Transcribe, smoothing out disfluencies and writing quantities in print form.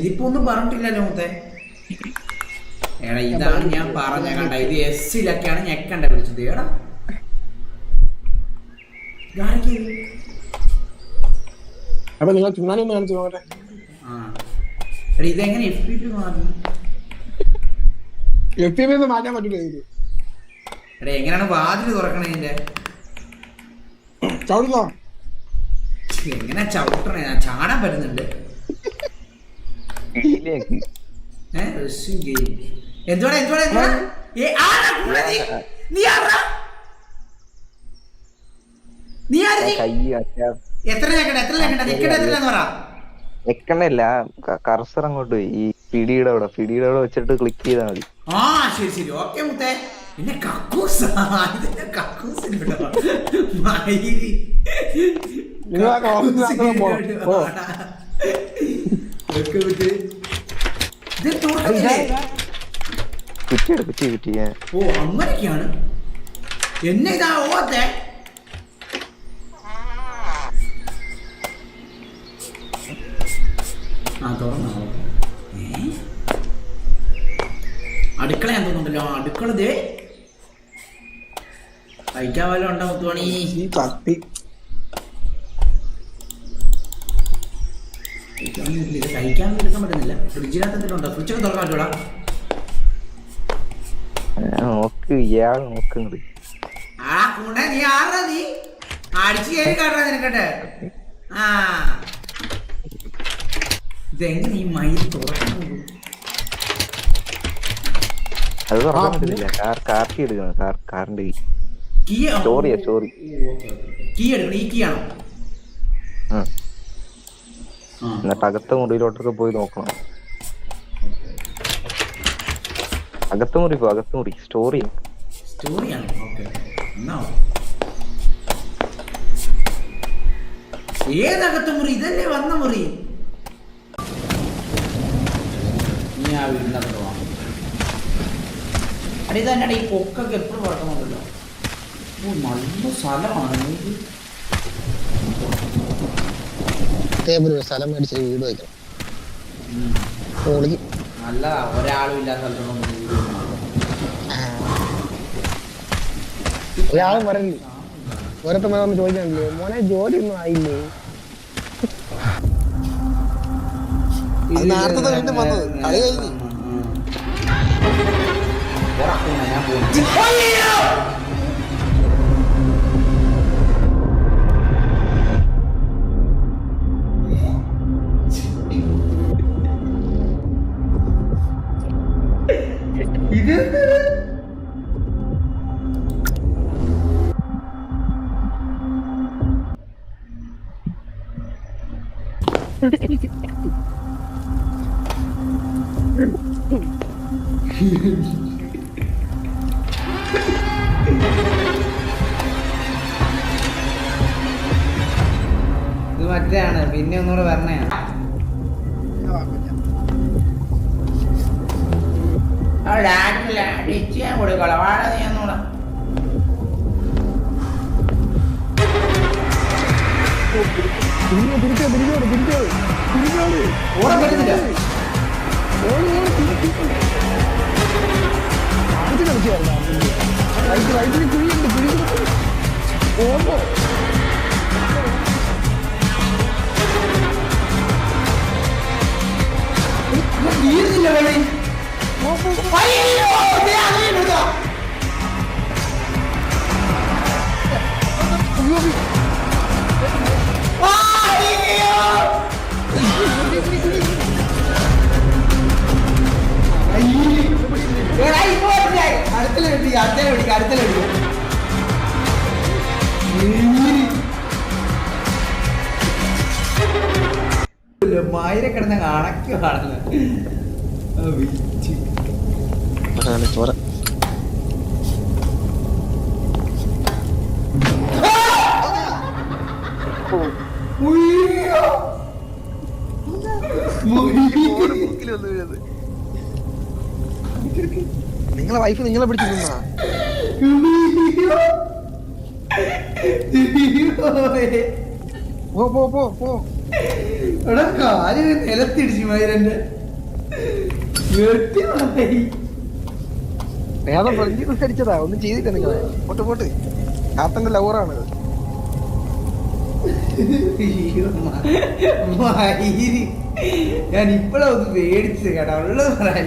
ഇതിപ്പോ ഒന്നും പറഞ്ഞിട്ടില്ലല്ലോ മുത്തേ. എടാ ഇതാണ് ഞാൻ പറഞ്ഞ കണ്ട, ഇത് എസ്സിലൊക്കെയാണ് ഞെക്കണ്ട വിളിച്ചത്. എടാ അപ്പൊ നിങ്ങൾ ചുമ്മാനെ ഒന്ന് കാണിച്ചു നോക്കട്ടെ. എടാ ഇതെങ്ങനെ FPP മാറുന്നു? FPP മാറ്റാൻ പറ്റില്ല. ഇത് എടാ എങ്ങനെയാണ് വാതില് തുറക്കണേ? ഇതിന്റെ ചവിടുന്നോ? എങ്ങനെ ചവിട്ടണേ? ഞാൻ ചാടാൻ പറ്റുന്നുണ്ട്. എന്തോടാ എന്തോടാ എന്തോടാ? എക്കണല്ല, കർസർ അങ്ങോട്ട് പോയി. ഈ പിടിയുടെ അവിടെ വെച്ചിട്ട് ക്ലിക്ക് ചെയ്താൽ മതി. ആ ശരി ശരി, ഓക്കെ മുത്തേ. പിന്നെ കക്കൂസ്, ഓ അങ്ങനെയൊക്കെയാണ്. എന്നെ ഇതാ ഓത്തെ തുറന്നോ? അടുക്കള ഞാൻ തോന്നുന്നുണ്ടല്ലോ. അടുക്കള ദേ കഴിക്കാൻ വല്ല ഉണ്ടോ മുത്തുവാണി? കഴിക്കാൻ എടുക്കാൻ പറ്റുന്നില്ല. ഫ്രിഡ്ജിനകത്ത് എന്തെങ്കിലും ഉണ്ടോ? ഫ്രിഡ്ജൊക്കെ തുറക്കാൻ പറ്റൂടാ? ആ കൂടെ നീ ആറാ? നീ അടിച്ചു കയറി കാട്ടാ നിനക്കട്ടെ. ആ ഇതെങ്ങനെ ഈ മയിൽ തുറക്കുന്നു? അത് തുറക്കാൻ പറ്റുന്നില്ല. കാർക്കി എടുക്കണം. കാറിന്റെ കീ എടുക്കണം. ഈ കീ ആണോ? എന്നിട്ട് അകത്തെ മുറിയിലോട്ടൊക്കെ പോയി നോക്കണം. അകത്തെ മുറി സ്റ്റോറിയാണ്. ഓക്കെ, ഏതകത്തെ മുറി? ഇതല്ലേ വന്ന മുറി. ഇനി ആ വീടിനകത്ത് പോവാം. അടി ഇതന്നെ ഈ പൊക്കൊക്കെ എപ്പോഴും വളർത്തുന്നുണ്ടല്ലോ. നല്ല സ്ഥലമാണ്. സ്ഥലം മേടിച്ച് വീട് വയ്ക്കണം. നല്ല ഒരാളും ഇല്ലാത്ത സ്ഥലത്തൊന്നും ഒരാളും പറയില്ലേ. ഓരോരുത്തർ വന്ന് ചോദിക്കണില്ലേ, മോനെ ജോലി ഒന്നും ആയില്ലേ? നേരത്തെ വീണ്ടും വന്നത് കളി കഴിഞ്ഞ്. ഇത് മറ്റാണ്. പിന്നെ ഒന്നുകൂടെ പറഞ്ഞാണ്. കൊടുക്കള വാഴ നീ ഒന്നുകൂടെ. ഓടാൻ പറ്റുന്നില്ല. മായിരെ കിടന്ന അണക്കുവാണല്ലോ. ചോര നിങ്ങളെ വൈഫ് നിങ്ങളെ പിടിച്ചിരുന്നാ? പോ പോ പോ പോ എടാ കാല് നിലത്തിടിച്ചു മയിലെന്റെ വെട്ടി വേദം ഫ്രഞ്ച് അടിച്ചതാ ഒന്നും ചെയ്തില്ല നിങ്ങളെ പോട്ട് പോട്ട് കാത്തന്റെ ലവറാണ് ഞാൻ ഇപ്പഴാ ഒന്ന് പേടിച്ചത് കേട്ടോ ഉള്ളത് പറയാൻ